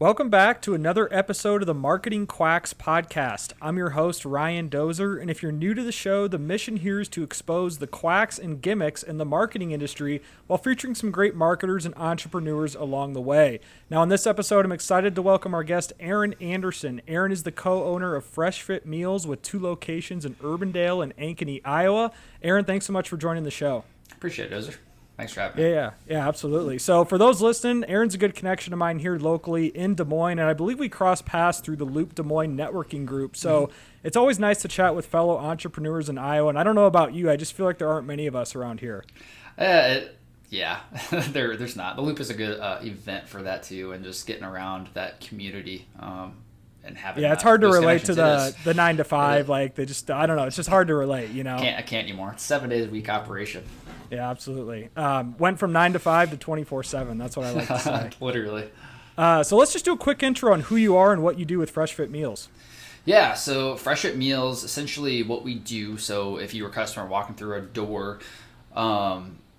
Welcome back to another episode of the Marketing Quacks podcast. I'm your host, Ryan Dozer, and if you're new to the show, the mission here is to expose the quacks and gimmicks in the marketing industry while featuring some great marketers and entrepreneurs along the way. Now, on this episode, I'm excited to welcome our guest, Aaron Anderson. Aaron is the co-owner of Fresh Fit Meals with 2 locations in Urbandale and Ankeny, Iowa. Aaron, thanks so much for joining the show. Appreciate it, Dozer. Thanks for having me. Yeah, absolutely. So for those listening, Aaron's a good connection of mine here locally in Des Moines, and I believe we crossed paths through the Loop Des Moines networking group. So It's always nice to chat with fellow entrepreneurs in Iowa, and I don't know about you, I just feel like there aren't many of us around here. There's not. The Loop is a good event for that too, and just getting around that community and having. Yeah, it's hard to relate to the 9 to 5. Like I don't know. It's just hard to relate. You know. I can't anymore. It's 7 days a week operation. Yeah, absolutely. Went from 9 to 5 to 24/7. That's what I like to say. Literally. So let's just do a quick intro on who you are and what you do with Fresh Fit Meals. Yeah, so Fresh Fit Meals, essentially what we do, so if you're a customer walking through a door,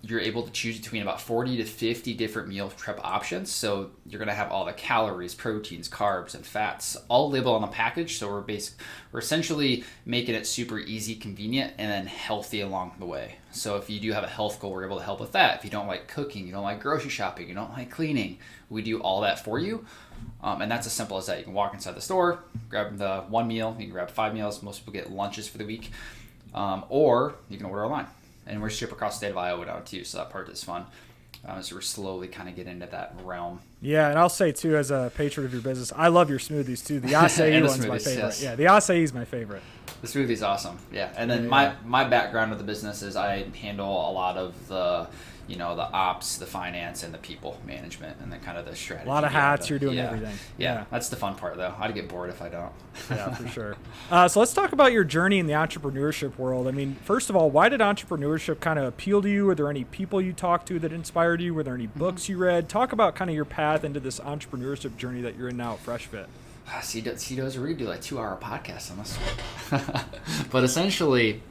you're able to choose between about 40 to 50 different meal prep options. So you're going to have all the calories, proteins, carbs, and fats all labeled on the package. So we're essentially making it super easy, convenient, and then healthy along the way. So if you do have a health goal, we're able to help with that. If you don't like cooking, you don't like grocery shopping, you don't like cleaning, we do all that for you. And that's as simple as that. You can walk inside the store, grab the 1 meal, you can grab 5 meals. Most people get lunches for the week. Or you can order online. And we're ship across the state of Iowa now too, so that part is fun. So we're slowly kind of getting into that realm. Yeah, and I'll say too, as a patron of your business, I love your smoothies too. The acai one's my favorite. Yes. Yeah, the acai is my favorite. The smoothie's awesome. Yeah, and then my background with the business is I handle a lot of the ops, the finance, and the people management, and then kind of the strategy. A lot of hats. You're doing everything. Yeah, that's the fun part, though. I'd get bored if I don't. Yeah, for sure. So let's talk about your journey in the entrepreneurship world. I mean, first of all, why did entrepreneurship kind of appeal to you? Were there any people you talked to that inspired you? Were there any books you read? Talk about kind of your path into this entrepreneurship journey that you're in now at Fresh Fit. See, those we could do like 2-hour podcasts on this one. But essentially,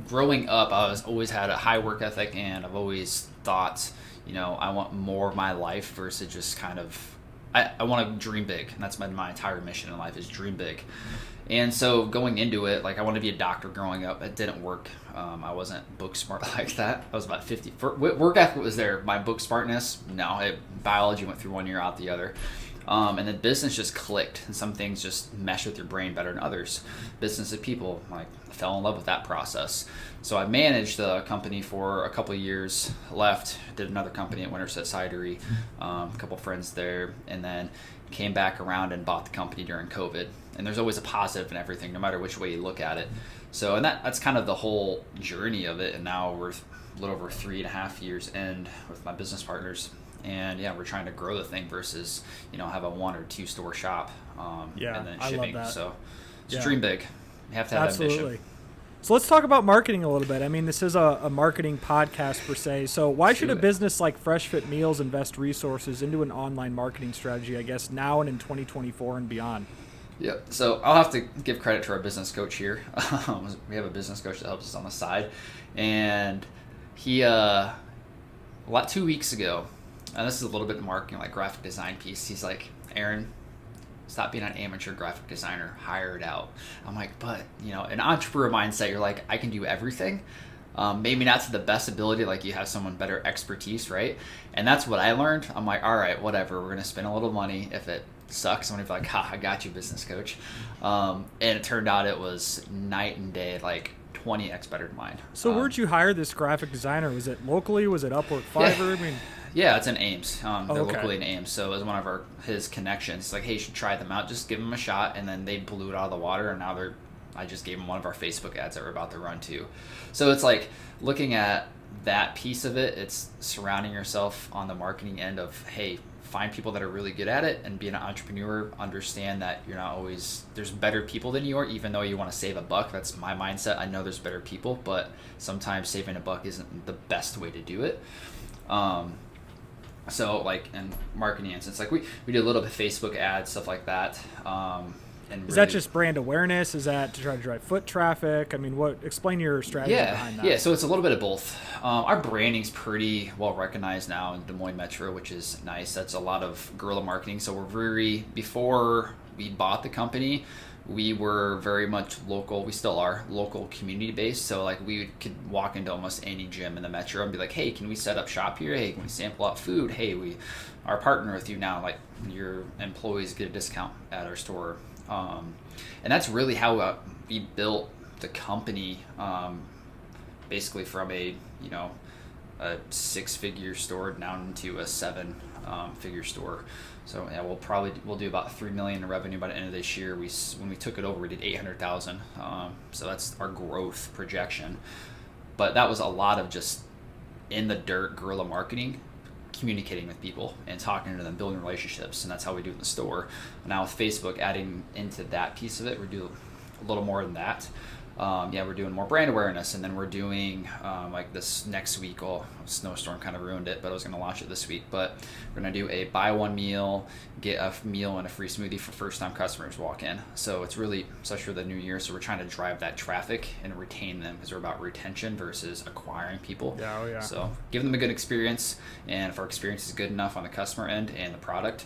growing up, I was always had a high work ethic, and I've always thought, I want more of my life versus just kind of, I want to dream big, and that's my entire mission in life is dream big. And so going into it, like I wanted to be a doctor growing up. It didn't work. I wasn't book smart like that. I was about 50. Work ethic was there. My book smartness, no. Biology went through one year, out the other. And then business just clicked, and some things just mesh with your brain better than others. Business of people, I fell in love with that process. So I managed the company for a couple of years, left, did another company at Winterset Cidery, a couple friends there, and then came back around and bought the company during COVID. And there's always a positive in everything, no matter which way you look at it. So, and that's kind of the whole journey of it. And now we're a little over 3.5 years in with my business partners. And yeah, we're trying to grow the thing versus, have a 1 or 2 store shop and then shipping. I love that. So just dream big. You have to have that ambition. So let's talk about marketing a little bit. I mean, this is a marketing podcast per se. So why should a business like Fresh Fit Meals invest resources into an online marketing strategy, I guess, now and in 2024 and beyond? Yeah, so I'll have to give credit to our business coach here. We have a business coach that helps us on the side. And he, 2 weeks ago, and this is a little bit of marketing, like graphic design piece. He's like, Aaron, stop being an amateur graphic designer, hire it out. I'm like, but, an entrepreneur mindset, you're like, I can do everything. Maybe not to the best ability, like you have someone better expertise, right? And that's what I learned. I'm like, all right, whatever. We're going to spend a little money. If it sucks, I'm going to be like, I got you, business coach. And it turned out it was night and day, like 20x better than mine. So where'd you hire this graphic designer? Was it locally? Was it Upwork, Fiverr? Yeah, it's in Ames. They're locally in Ames, so it was one of his connections. Like, hey, you should try them out. Just give them a shot, and then they blew it out of the water, and now I just gave them one of our Facebook ads that we're about to run too. So it's like looking at that piece of it. It's surrounding yourself on the marketing end of, hey, find people that are really good at it, and be an entrepreneur. Understand that you're not always there's better people than you are, even though you want to save a buck. That's my mindset. I know there's better people, but sometimes saving a buck isn't the best way to do it. So like in marketing instance, like we did a little bit of Facebook ads, stuff like that. And And is that just brand awareness? Is that to try to drive foot traffic? I mean, explain your strategy behind that. Yeah, so it's a little bit of both. Our branding's pretty well recognized now in Des Moines Metro, which is nice. That's a lot of guerrilla marketing. So before we bought the company, we were very much local. We still are local community based. So like we could walk into almost any gym in the metro and be like, hey, can we set up shop here? Hey, can we sample out food? Hey, we are partnering with you now. Like your employees get a discount at our store. And that's really how we built the company, basically from a 6-figure store down into a 7-figure store. So yeah, we'll do about $3 million in revenue by the end of this year. When we took it over, we did $800,000. So that's our growth projection. But that was a lot of just in the dirt guerrilla marketing, communicating with people and talking to them, building relationships, and that's how we do it in the store. Now with Facebook adding into that piece of it, we do a little more than that. We're doing more brand awareness, and then we're doing like this next week. A snowstorm kind of ruined it, but I was going to launch it this week. But we're going to do a buy one meal, get a meal and a free smoothie for first time customers walk in. So it's really such for the new year. So we're trying to drive that traffic and retain them, because we're about retention versus acquiring people. Yeah. So give them a good experience, and if our experience is good enough on the customer end and the product,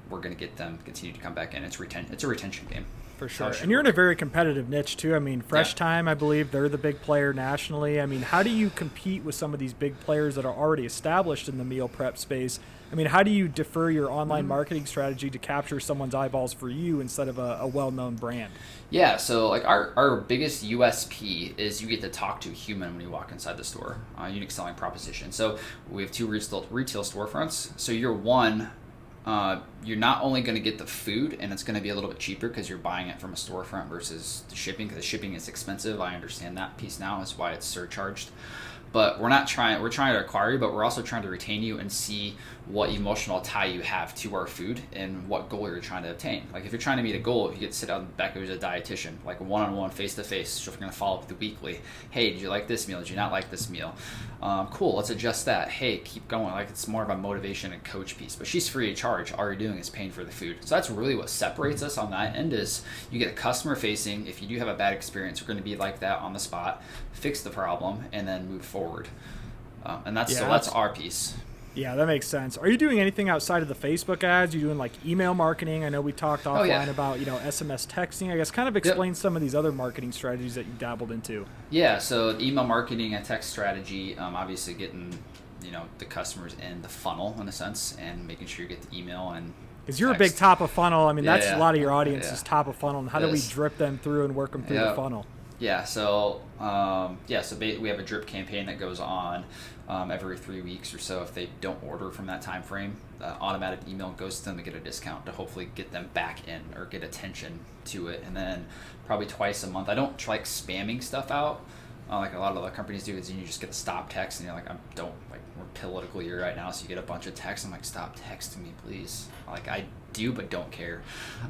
we're going to get them continue to come back in. It's a retention game. For sure. And you're in a very competitive niche too. I mean, Fresh Time, I believe they're the big player nationally. I mean, how do you compete with some of these big players that are already established in the meal prep space? I mean, how do you defer your online marketing strategy to capture someone's eyeballs for you instead of a well-known brand? Yeah, so like our biggest USP is you get to talk to a human when you walk inside the store, unique selling proposition. So we have 2 retail storefronts. So you're not only going to get the food, and it's going to be a little bit cheaper because you're buying it from a storefront versus the shipping, because the shipping is expensive. I understand that piece now. That's why it's surcharged. But we're trying to acquire you, but we're also trying to retain you and see what emotional tie you have to our food and what goal you're trying to obtain. Like if you're trying to meet a goal, you get to sit down back with a dietitian, like a one-on-one, face-to-face. So if we're going to follow up with the weekly, hey, did you like this meal? Did you not like this meal? Cool, let's adjust that. Hey, keep going. Like it's more of a motivation and coach piece. But she's free of charge. All you're doing is paying for the food. So that's really what separates us on that end is you get a customer facing. If you do have a bad experience, we're going to be like that on the spot, fix the problem, and then move forward. And that's our piece. Yeah, that makes sense. Are you doing anything outside of the Facebook ads? Are you doing like email marketing? I know we talked offline about, SMS texting. I guess kind of explain some of these other marketing strategies that you dabbled into. Yeah, so email marketing and text strategy, obviously getting, the customers in the funnel in a sense and making sure you get the email and because you're a big top of funnel. I mean, that's a lot of your audience is top of funnel. And how do we drip them through and work them through the funnel? Yeah, so we have a drip campaign that goes on every 3 weeks or so. If they don't order from that time frame, automatic email goes to them to get a discount to hopefully get them back in or get attention to it. And then probably twice a month, I don't like spamming stuff out like a lot of other companies do. Is you just get a stop text and you're like, we're political year right now, so you get a bunch of texts. I'm like, stop texting me, please. Like I do, but don't care.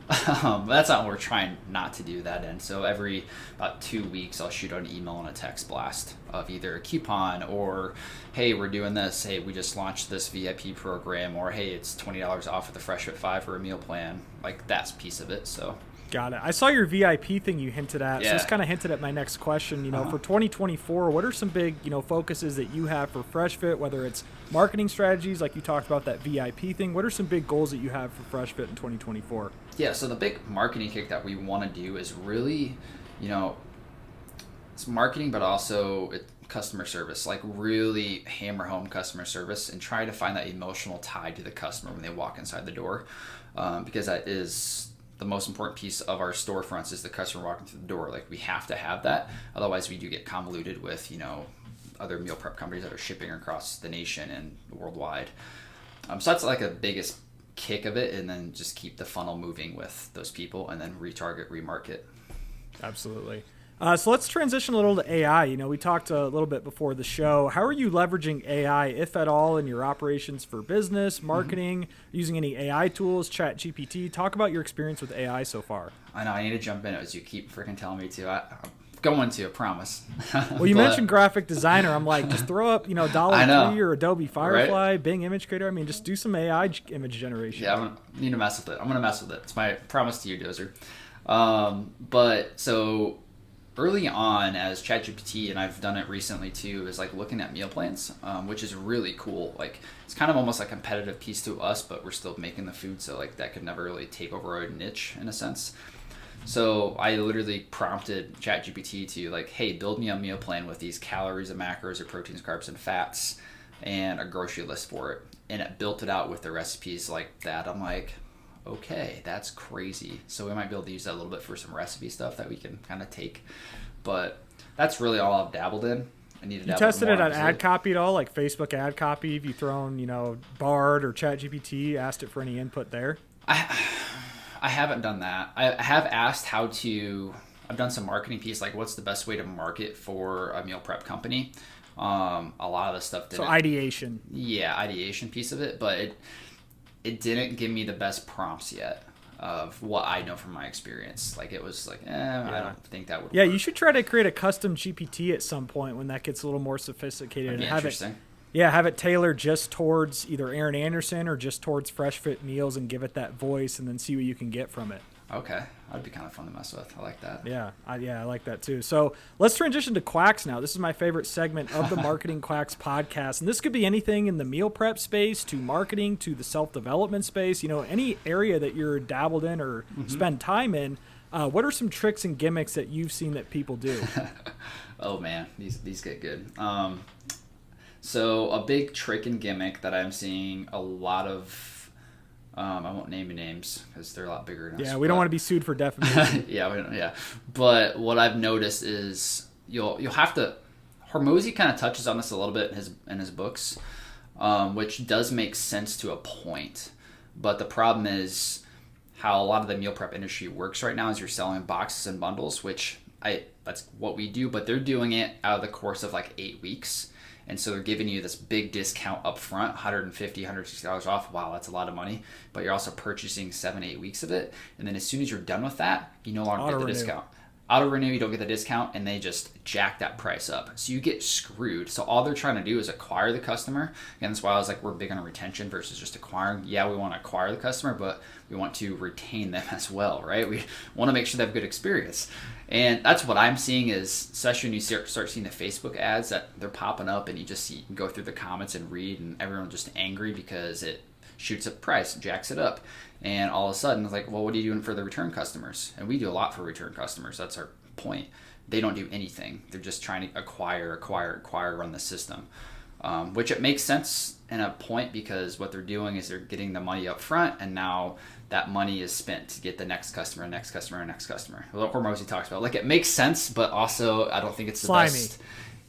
But that's not what we're trying not to do that in. So every about 2 weeks, I'll shoot out an email and a text blast of either a coupon or, hey, we're doing this. Hey, we just launched this VIP program, or hey, it's $20 off with the Fresh Fit 5 for a meal plan. Like that's a piece of it. So. Got it. I saw your VIP thing you hinted at. So this kind of hinted at my next question. For 2024, what are some big, focuses that you have for Fresh Fit, whether it's marketing strategies, like you talked about that VIP thing? What are some big goals that you have for Fresh Fit in 2024? Yeah, so the big marketing kick that we want to do is really, it's marketing, but also customer service, like really hammer home customer service and try to find that emotional tie to the customer when they walk inside the door, because that is the most important piece of our storefronts is the customer walking through the door. Like we have to have that. Otherwise we do get convoluted with, other meal prep companies that are shipping across the nation and worldwide. So that's like the biggest kick of it. And then just keep the funnel moving with those people and then retarget, remarket. Absolutely. So let's transition a little to AI. We talked a little bit before the show. How are you leveraging AI, if at all, in your operations for business, marketing, using any AI tools, ChatGPT? Talk about your experience with AI so far. I know. I need to jump in as you keep freaking telling me to. I'm going to, I promise. Well, you mentioned graphic designer. I'm like, just throw up, Dollar Tree or Adobe Firefly, right? Bing Image Creator. I mean, just do some AI image generation. Yeah, I need to mess with it. I'm going to mess with it. It's my promise to you, Dozer. But so early on as ChatGPT, and I've done it recently too, is like looking at meal plans, which is really cool. Like it's kind of almost a competitive piece to us, but we're still making the food, so like that could never really take over our niche in a sense. So I literally prompted ChatGPT to like, hey, build me a meal plan with these calories and macros or proteins, carbs, and fats, and a grocery list for it. And it built it out with the recipes like that. I'm like, okay, that's crazy. So we might be able to use that a little bit for some recipe stuff that we can kind of take. But that's really all I've dabbled in. I need to You dabble tested more it on on ad copy at all, like Facebook ad copy? Have you thrown, Bard or ChatGPT, asked it for any input there? I haven't done that. I have asked how to. I've done some marketing piece, like what's the best way to market for a meal prep company. A lot of the stuff didn't. So ideation. Yeah, ideation piece of it, but it didn't give me the best prompts yet of what I know from my experience. Like it was like, I don't think that would. Yeah, work. you should try to create a custom GPT at some point when that gets a little more sophisticated. That'd be and have interesting. have it tailored just towards either Aaron Anderson or just towards Fresh Fit Meals, and give it that voice, and then see what you can get from it. Okay, that'd be kind of fun to mess with. I like that. Yeah, I like that too. So let's transition to Quacks now. This is my favorite segment of the Marketing Quacks podcast, and this could be anything in the meal prep space to marketing to the self-development space. Any area that you're dabbled in or spend time in. What are some tricks and gimmicks that you've seen that people do? Oh man, these get good. So a big trick and gimmick that I'm seeing a lot of. I won't name any names because they're a lot bigger than us. Yeah, we don't want to be sued for defamation. yeah. But what I've noticed is you'll have to. Hormozy kind of touches on this a little bit in his books, which does make sense to a point. But the problem is how a lot of the meal prep industry works right now is you're selling boxes and bundles, which that's what we do, but they're doing it out of the course of like 8 weeks. And so they're giving you this big discount up front, $150, $160 off. Wow, that's a lot of money. But you're also purchasing 7-8 weeks of it. And then as soon as you're done with that, you no longer get the discount. Auto renew, you don't get the discount, and they just jack that price up. So you get screwed. So all they're trying to do is acquire the customer. And that's why I was like, we're big on retention versus just acquiring. Yeah, we want to acquire the customer, but we want to retain them as well, right? We want to make sure they have a good experience. And that's what I'm seeing is, especially when you start seeing the Facebook ads that they're popping up, and you can go through the comments and read, and everyone's just angry because it shoots up price, jacks it up. And all of a sudden, it's like, well, what are you doing for the return customers? And we do a lot for return customers. That's our point. They don't do anything. They're just trying to acquire, run the system. Which it makes sense in a point because what they're doing is they're getting the money up front, and now that money is spent to get the next customer. What Hormozy talks about. Like, it makes sense, but also I don't think it's the best.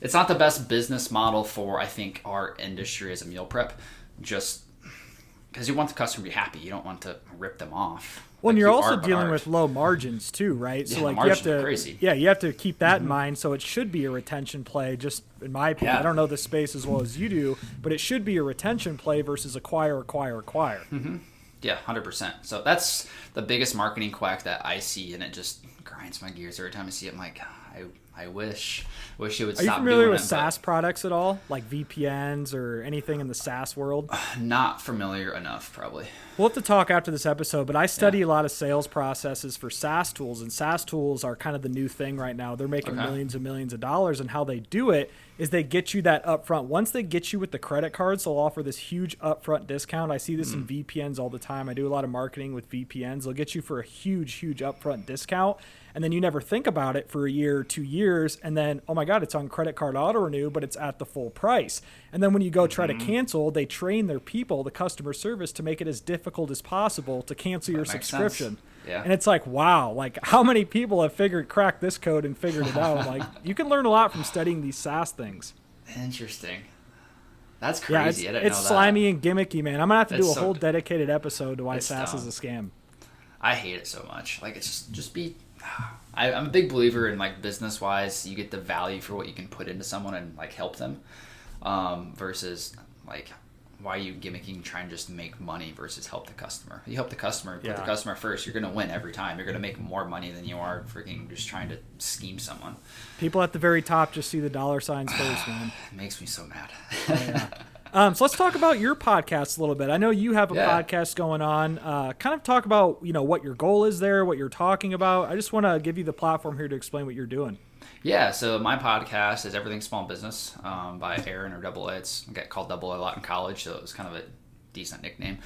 It's not the best business model for, I think, our industry as a meal prep. Just because you want the customer to be happy. You don't want to rip them off. Well, and you're also dealing with low margins too, right? Yeah, so like you have to crazy. Yeah, you have to keep that in mind. So it should be a retention play, just in my opinion. I don't know the space as well as you do, but it should be a retention play versus acquire. Mm-hmm. Yeah, 100%. So that's the biggest marketing quack that I see, and it just grinds my gears every time I see it. I'm like, I wish it would stop doing it. Are you familiar with SaaS products at all? Like VPNs or anything in the SaaS world? Not familiar enough, probably. We'll have to talk after this episode, but I study a lot of sales processes for SaaS tools, and SaaS tools are kind of the new thing right now. They're making millions and millions of dollars, and how they do it is they get you that upfront. Once they get you with the credit cards, they'll offer this huge upfront discount. I see this in VPNs all the time. I do a lot of marketing with VPNs. They'll get you for a huge upfront discount, and then you never think about it for a year, 2 years, and then, oh my God, it's on credit card auto renew, but it's at the full price. And then when you go try to cancel, they train their people, the customer service, to make it as difficult as possible to cancel your subscription. Yeah. And it's like, wow, like how many people have cracked this code and figured it out? Like, you can learn a lot from studying these SaaS things. Interesting. That's crazy. Yeah, it's slimy and gimmicky, man. I'm gonna have to do a whole dedicated dedicated episode to why SaaS is a scam. I hate it so much. Like, it's just be. I'm a big believer in, like, business wise, you get the value for what you can put into someone and like help them, versus like, why are you gimmicking, trying to just make money versus help the customer? You help the customer, put the customer first, you're going to win every time. You're going to make more money than you are freaking just trying to scheme someone. People at the very top just see the dollar signs first, man. It makes me so mad. So let's talk about your podcast a little bit. I know you have a podcast going on. Kind of talk about, what your goal is there, what you're talking about. I just want to give you the platform here to explain what you're doing. Yeah, so my podcast is Everything Small Business by Aaron, or Double A. It's got called Double A lot in college, so it was kind of a decent nickname.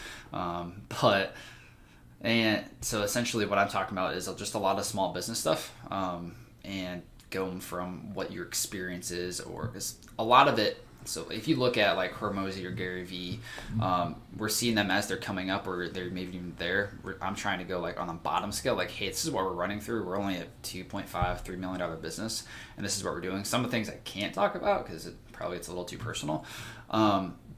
And so essentially what I'm talking about is just a lot of small business stuff, and going from what your experience is, or because a lot of it. So if you look at like Hormozy or Gary Vee, we're seeing them as they're coming up, or they're maybe even there. I'm trying to go like on a bottom scale, like, hey, this is what we're running through. We're only a $2.5-3 million business, and this is what we're doing. Some of the things I can't talk about because it's a little too personal.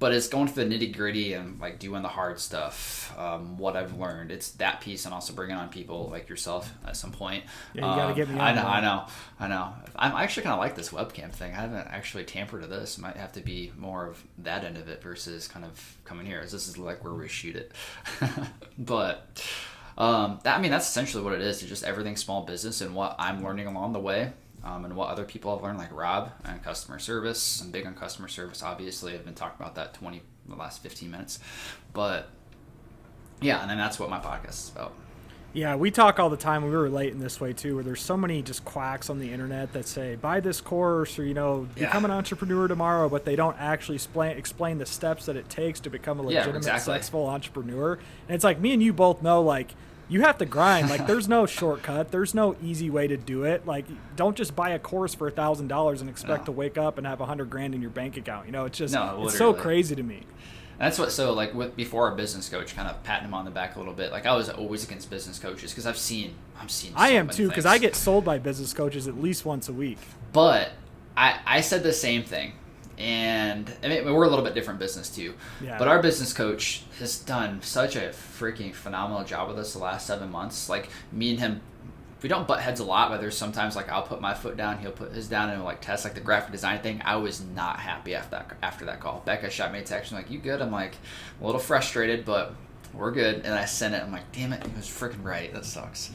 But it's going through the nitty gritty and like doing the hard stuff. What I've learned, it's that piece, and also bringing on people like yourself at some point. Yeah, you gotta get me on. I know. I'm actually kind of like this webcam thing. I haven't actually tampered with this. Might have to be more of that end of it versus kind of coming here. As this is like where we shoot it. But that's essentially what it is. It's just everything small business and what I'm learning along the way. And what other people have learned, like Rob, and customer service. I'm big on customer service, obviously. I've been talking about that the last 15 minutes. But, yeah, and then that's what my podcast is about. Yeah, we talk all the time. We relate in this way, too, where there's so many just quacks on the internet that say, buy this course, or, become an entrepreneur tomorrow, but they don't actually explain the steps that it takes to become a legitimate, successful entrepreneur. And it's like me and you both know, like, you have to grind. Like, there's no shortcut. There's no easy way to do it. Like, don't just buy a course for $1,000 and expect to wake up and have $100,000 in your bank account. It's just, it's so crazy to me. And that's before our business coach, kind of patting him on the back a little bit. Like, I was always against business coaches because I'm seeing. I am too, because I get sold by business coaches at least once a week. But I said the same thing. And we're a little bit different business too. Yeah. But our business coach has done such a freaking phenomenal job with us the last 7 months. Like, me and him, we don't butt heads a lot, but there's sometimes like I'll put my foot down, he'll put his down, and we'll like test like the graphic design thing. I was not happy after that call. Becca shot me a text, like, you good? I'm like, a little frustrated, but we're good. And I sent it. I'm like, damn it, he was freaking right. That sucks.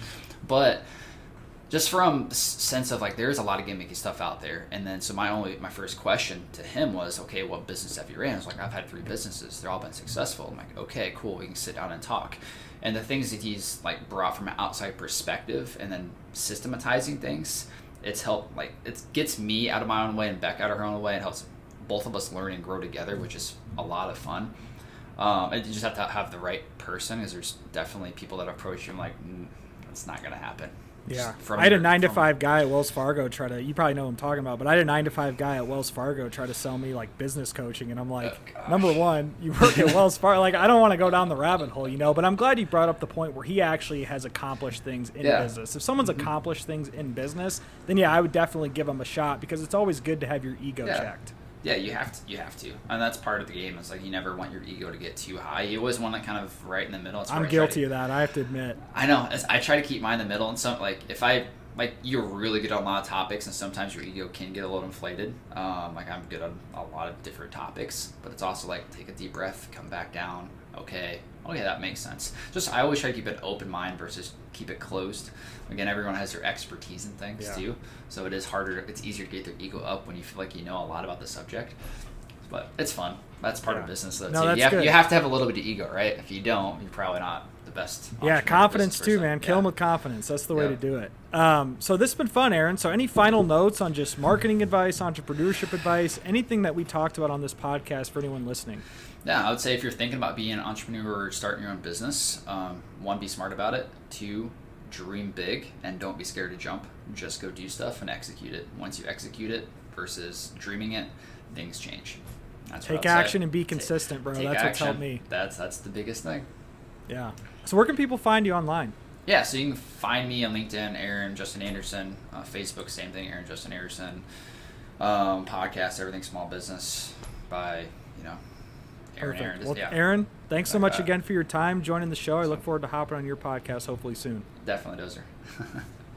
But just from the sense of like, there's a lot of gimmicky stuff out there. And then so my first question to him was, okay, what business have you ran? I was like, I've had 3 businesses. They're all been successful. I'm like, okay, cool. We can sit down and talk. And the things that he's like brought from an outside perspective and then systematizing things, it's helped, like, it gets me out of my own way and Beck out of her own way. It helps both of us learn and grow together, which is a lot of fun. And you just have to have the right person, because there's definitely people that approach you and like, it's not going to happen. Yeah, I had a 9-to-5 guy at Wells Fargo you probably know what I'm talking about, but I had a 9-to-5 guy at Wells Fargo try to sell me like business coaching, and I'm like, number one, you work at Wells Fargo, like, I don't want to go down the rabbit hole, but I'm glad you brought up the point where he actually has accomplished things in business. If someone's accomplished things in business, then I would definitely give them a shot, because it's always good to have your ego checked. Yeah, you have to, and that's part of the game. It's like, you never want your ego to get too high. You always want it kind of right in the middle. I'm guilty of that, I have to admit. I know. I try to keep mine in the middle, and some, like, if I, like, you're really good on a lot of topics, and sometimes your ego can get a little inflated. Like, I'm good on a lot of different topics, but it's also like, take a deep breath, come back down. Okay, that makes sense. Just, I always try to keep an open mind versus keep it closed. Again, everyone has their expertise in things too, so it's easier to get their ego up when you feel like you know a lot about the subject. But it's fun. That's part of business, though. No, too. You have to have a little bit of ego, right? If you don't, you're probably not the best. Yeah, confidence too, man. Kill them with confidence. That's the way to do it. So this has been fun, Aaron. So any final notes on just marketing advice, entrepreneurship advice, anything that we talked about on this podcast for anyone listening? Yeah, I would say if you're thinking about being an entrepreneur or starting your own business, 1, be smart about it. 2, dream big and don't be scared to jump. Just go do stuff and execute it. Once you execute it versus dreaming it, things change. Take action and be consistent, bro. That's what's helped me. That's the biggest thing. Yeah. So where can people find you online? Yeah, so you can find me on LinkedIn, Aaron Justin Anderson. Facebook, same thing, Aaron Justin Anderson. Podcast, Everything Small Business by, Aaron. Well, Aaron, thanks so much again for your time joining the show. I look forward to hopping on your podcast hopefully soon. Definitely, Dozer.